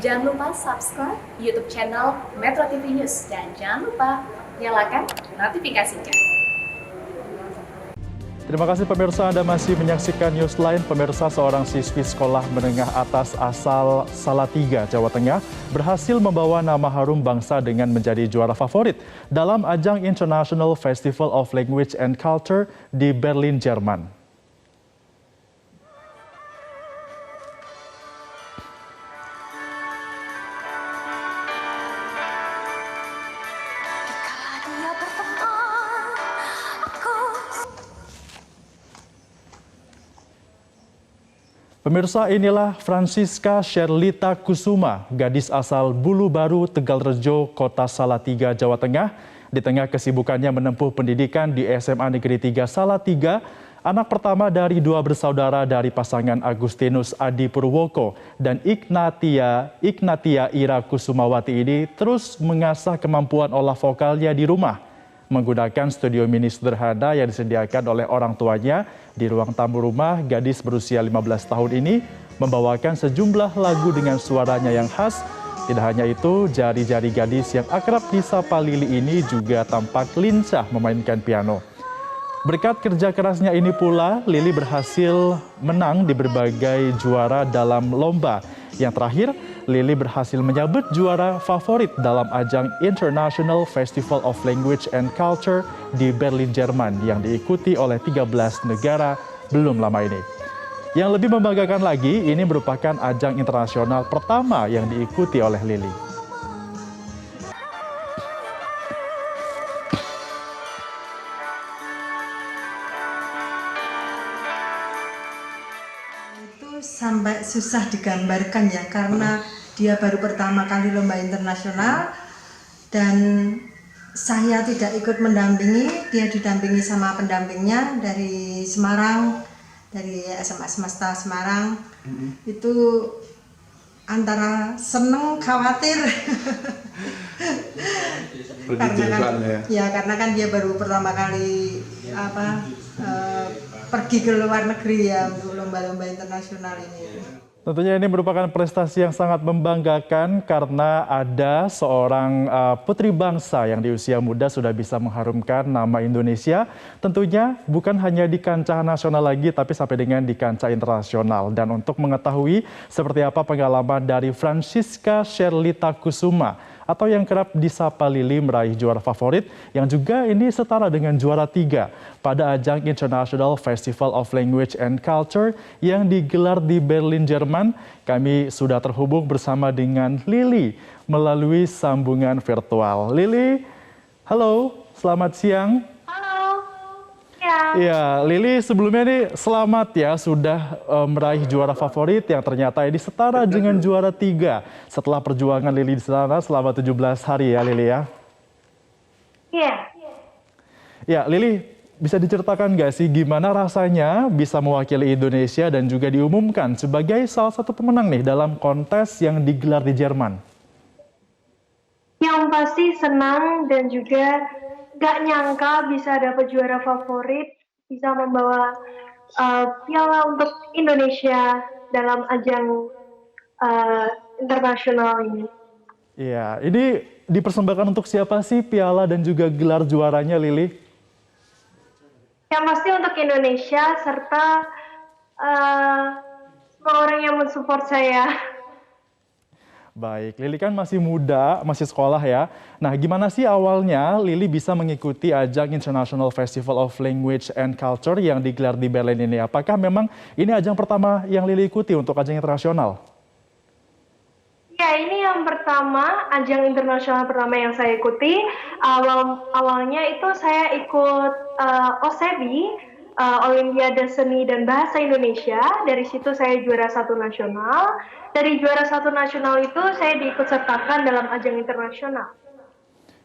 Jangan lupa subscribe YouTube channel Metro TV News dan jangan lupa nyalakan notifikasinya. Terima kasih pemirsa, Anda masih menyaksikan Newsline. Pemirsa, seorang siswi sekolah menengah atas asal Salatiga, Jawa Tengah berhasil membawa nama harum bangsa dengan menjadi juara favorit dalam ajang International Festival of Language and Culture di Berlin, Jerman. Pemirsa, inilah Francisca Sherlita Kusuma, gadis asal Bulu Baru, Tegalrejo, Kota Salatiga, Jawa Tengah. Di tengah kesibukannya menempuh pendidikan di SMA Negeri 3 Salatiga, anak pertama dari dua bersaudara dari pasangan Agustinus Adi Purwoko dan Ignatia Ira Kusumawati ini terus mengasah kemampuan olah vokalnya di rumah. Menggunakan studio mini sederhana yang disediakan oleh orang tuanya di ruang tamu rumah, gadis berusia 15 tahun ini membawakan sejumlah lagu dengan suaranya yang khas. Tidak hanya itu, jari-jari gadis yang akrab disapa Lili ini juga tampak lincah memainkan piano. Berkat kerja kerasnya ini pula, Lili berhasil menang di berbagai juara dalam lomba. Yang terakhir, Lili berhasil menyabet juara favorit dalam ajang International Festival of Language and Culture di Berlin, Jerman yang diikuti oleh 13 negara belum lama ini. Yang lebih membanggakan lagi, ini merupakan ajang internasional pertama yang diikuti oleh Lili. Sampai susah digambarkan ya, karena dia baru pertama kali lomba internasional dan saya tidak ikut mendampingi, dia didampingi sama pendampingnya dari Semarang, dari SMA Semesta Semarang. Itu antara seneng khawatir karena kan dia baru pertama kali pergi ke luar negeri ya untuk lomba-lomba internasional ini. Tentunya ini merupakan prestasi yang sangat membanggakan karena ada seorang putri bangsa yang di usia muda sudah bisa mengharumkan nama Indonesia. Tentunya bukan hanya di kancah nasional lagi, tapi sampai dengan di kancah internasional. Dan untuk mengetahui seperti apa pengalaman dari Francisca Sherlita Kusuma atau yang kerap disapa Lili meraih juara favorit yang juga ini setara dengan juara 3 pada ajang International Festival of Language and Culture yang digelar di Berlin, Jerman. Kami sudah terhubung bersama dengan Lili melalui sambungan virtual. Lili, halo, selamat siang. Ya, Lili sebelumnya nih selamat ya sudah meraih juara favorit yang ternyata ini setara dengan juara 3 setelah perjuangan Lili di sana selama 17 hari ya Lili ya. Iya. Ya, Lili bisa diceritakan nggak sih gimana rasanya bisa mewakili Indonesia dan juga diumumkan sebagai salah satu pemenang nih dalam kontes yang digelar di Jerman? Yang pasti senang dan juga gak nyangka bisa dapat juara favorit, bisa membawa piala untuk Indonesia dalam ajang internasional ini. Iya, ini dipersembahkan untuk siapa sih piala dan juga gelar juaranya, Lili? Yang pasti untuk Indonesia serta semua orang yang mensupport saya. Baik, Lili kan masih muda, masih sekolah ya. Nah, gimana sih awalnya Lili bisa mengikuti ajang International Festival of Language and Culture yang digelar di Berlin ini? Apakah memang ini ajang pertama yang Lili ikuti untuk ajang internasional? Ya, ini yang pertama, ajang internasional pertama yang saya ikuti. Awalnya itu saya ikut OSEBI, Olimpiade Seni dan Bahasa Indonesia. Dari situ saya juara 1 nasional. Dari juara 1 nasional itu saya diikut sertakan dalam ajang internasional.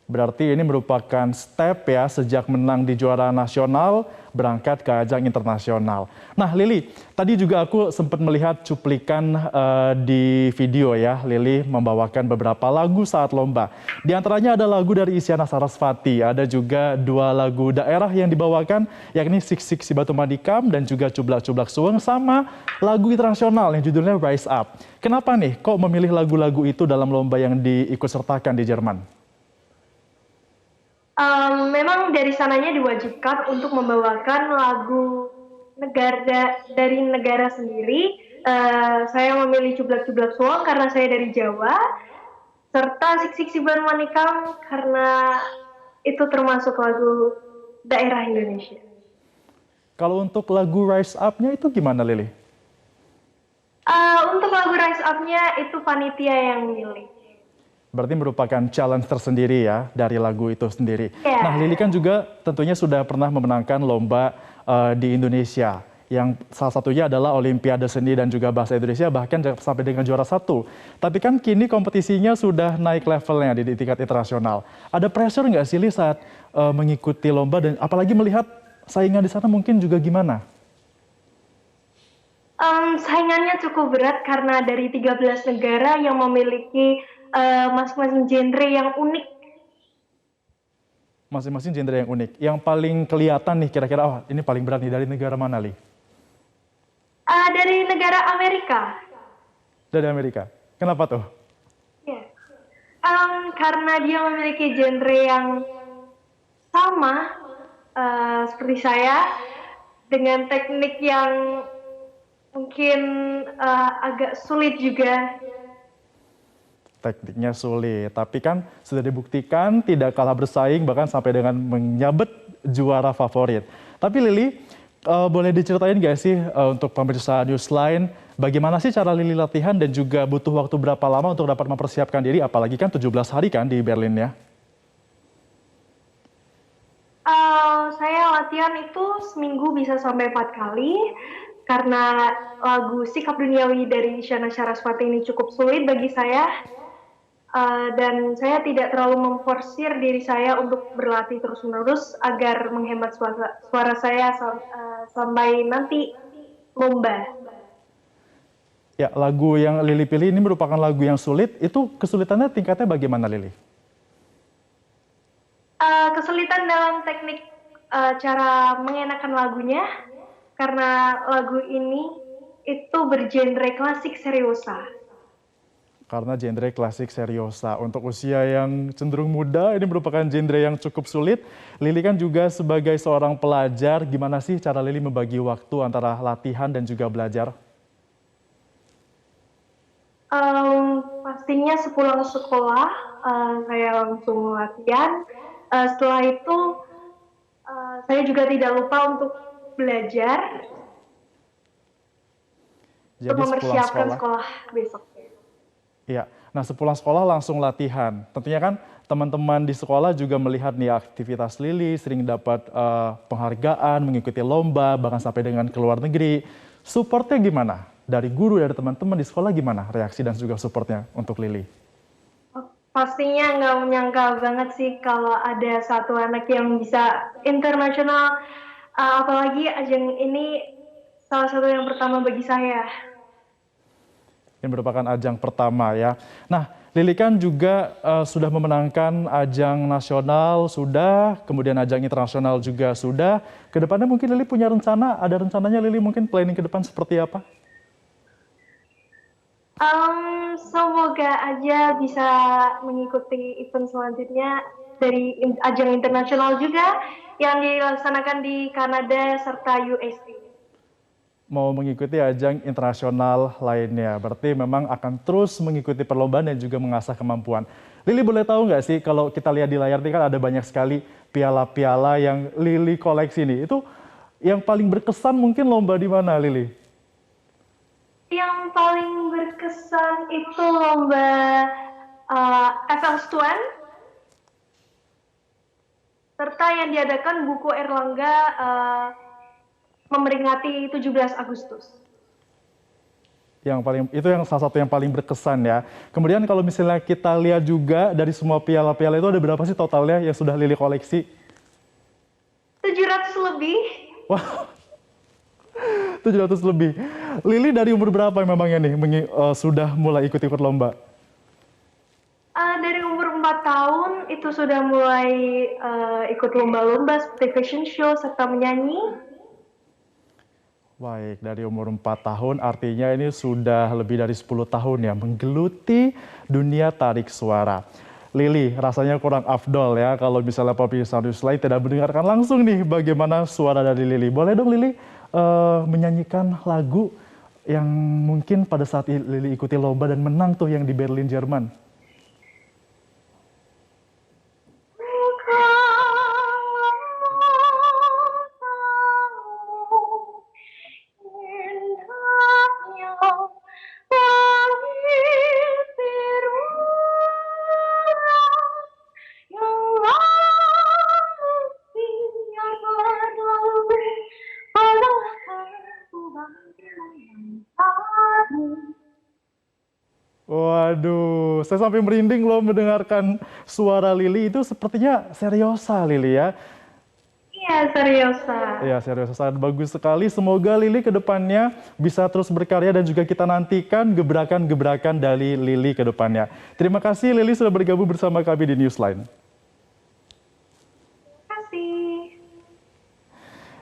Berarti ini merupakan step ya sejak menang di juara nasional berangkat ke ajang internasional. Nah Lili, tadi juga aku sempat melihat cuplikan di video ya, Lili membawakan beberapa lagu saat lomba. Di antaranya ada lagu dari Isyana Sarasvati, ada juga 2 lagu daerah yang dibawakan, yakni Sik Sik Si Batu Madikam dan juga Cublak Cublak Suweng, sama lagu internasional yang judulnya Rise Up. Kenapa nih kok memilih lagu-lagu itu dalam lomba yang diikut sertakan di Jerman? Memang dari sananya diwajibkan untuk membawakan lagu dari negara sendiri. Saya memilih Cublak-Cublak Suweng karena saya dari Jawa, serta Sik Sik Siban Manikam karena itu termasuk lagu daerah Indonesia. Kalau untuk lagu Rise Up-nya itu gimana Lili? Untuk lagu Rise Up-nya itu panitia yang milih. Berarti merupakan challenge tersendiri ya dari lagu itu sendiri. Yeah. Nah, Lili kan juga tentunya sudah pernah memenangkan lomba di Indonesia. Yang salah satunya adalah Olimpiade Seni dan juga Bahasa Indonesia, bahkan sampai dengan juara 1. Tapi kan kini kompetisinya sudah naik levelnya di tingkat internasional. Ada pressure nggak sih Li saat mengikuti lomba, dan apalagi melihat saingan di sana mungkin juga gimana? Saingannya cukup berat karena dari 13 negara yang memiliki masing-masing genre yang unik. Masing-masing genre yang unik. Yang paling kelihatan nih kira-kira, oh ini paling berat nih, dari negara mana Li? Dari negara Amerika. Dari Amerika. Kenapa tuh? Yeah. Karena dia memiliki genre yang sama seperti saya, dengan teknik yang mungkin agak sulit juga. Tekniknya sulit, tapi kan sudah dibuktikan tidak kalah bersaing, bahkan sampai dengan menyabet juara favorit. Tapi Lili, boleh diceritain nggak sih untuk pemirsa Newsline, bagaimana sih cara Lili latihan dan juga butuh waktu berapa lama untuk dapat mempersiapkan diri, apalagi kan 17 hari kan di Berlin ya? Saya latihan itu seminggu bisa sampai 4 kali, karena lagu Sikap Duniawi dari Isyana Sarasvati ini cukup sulit bagi saya. Dan saya tidak terlalu memforsir diri saya untuk berlatih terus-menerus agar menghemat suara saya sampai nanti lomba. Ya, lagu yang Lili pilih ini merupakan lagu yang sulit. Itu kesulitannya tingkatnya bagaimana Lili? Kesulitan dalam teknik cara mengenakan lagunya, karena lagu ini itu bergenre klasik seriosa. Karena genre klasik seriosa. Untuk usia yang cenderung muda, ini merupakan genre yang cukup sulit. Lili kan juga sebagai seorang pelajar, gimana sih cara Lili membagi waktu antara latihan dan juga belajar? Pastinya sepulang sekolah, saya langsung latihan. Setelah itu, saya juga tidak lupa untuk belajar, Jadi untuk mempersiapkan sekolah besok. Iya, nah sepulang sekolah langsung latihan. Tentunya kan teman-teman di sekolah juga melihat nih aktivitas Lili, sering dapat penghargaan, mengikuti lomba, bahkan sampai dengan ke luar negeri. Supportnya gimana? Dari guru, dari teman-teman di sekolah gimana reaksi dan juga supportnya untuk Lili? Pastinya nggak menyangka banget sih kalau ada satu anak yang bisa internasional, apalagi ajang ini salah satu yang pertama bagi saya. Ini merupakan ajang pertama ya. Nah, Lili kan juga sudah memenangkan ajang nasional, sudah, kemudian ajang internasional juga sudah. Kedepannya mungkin Lili punya rencana, ada rencananya Lili mungkin planning ke depan seperti apa? Semoga aja bisa mengikuti event selanjutnya dari ajang internasional juga yang dilaksanakan di Kanada serta USA. Mau mengikuti ajang internasional lainnya. Berarti memang akan terus mengikuti perlombaan dan juga mengasah kemampuan. Lili boleh tahu nggak sih, kalau kita lihat di layar ini kan ada banyak sekali piala-piala yang Lili koleksi nih. Itu yang paling berkesan mungkin lomba di mana Lili? Yang paling berkesan itu lomba FL Stuan, serta yang diadakan buku Erlangga memperingati 17 Agustus. yang salah satu yang paling berkesan ya. Kemudian kalau misalnya kita lihat juga dari semua piala-piala itu ada berapa sih totalnya yang sudah Lili koleksi? 700 lebih. Wah, 700 lebih. Lili dari umur berapa memangnya nih sudah mulai ikut-ikut lomba? Dari umur 4 tahun itu sudah mulai ikut lomba-lomba seperti fashion show serta menyanyi. Baik, dari umur 4 tahun artinya ini sudah lebih dari 10 tahun ya menggeluti dunia tarik suara. Lili, rasanya kurang afdol ya kalau misalnya pemirsa Newsline tidak mendengarkan langsung nih bagaimana suara dari Lili. Boleh dong Lili menyanyikan lagu yang mungkin pada saat Lili ikuti lomba dan menang tuh yang di Berlin, Jerman. Waduh, saya sampai merinding loh mendengarkan suara Lili. Itu sepertinya seriosa Lili ya. Iya, seriosa. Iya, serius, sangat bagus sekali. Semoga Lili ke depannya bisa terus berkarya dan juga kita nantikan gebrakan-gebrakan dari Lili ke depannya. Terima kasih Lili sudah bergabung bersama kami di Newsline.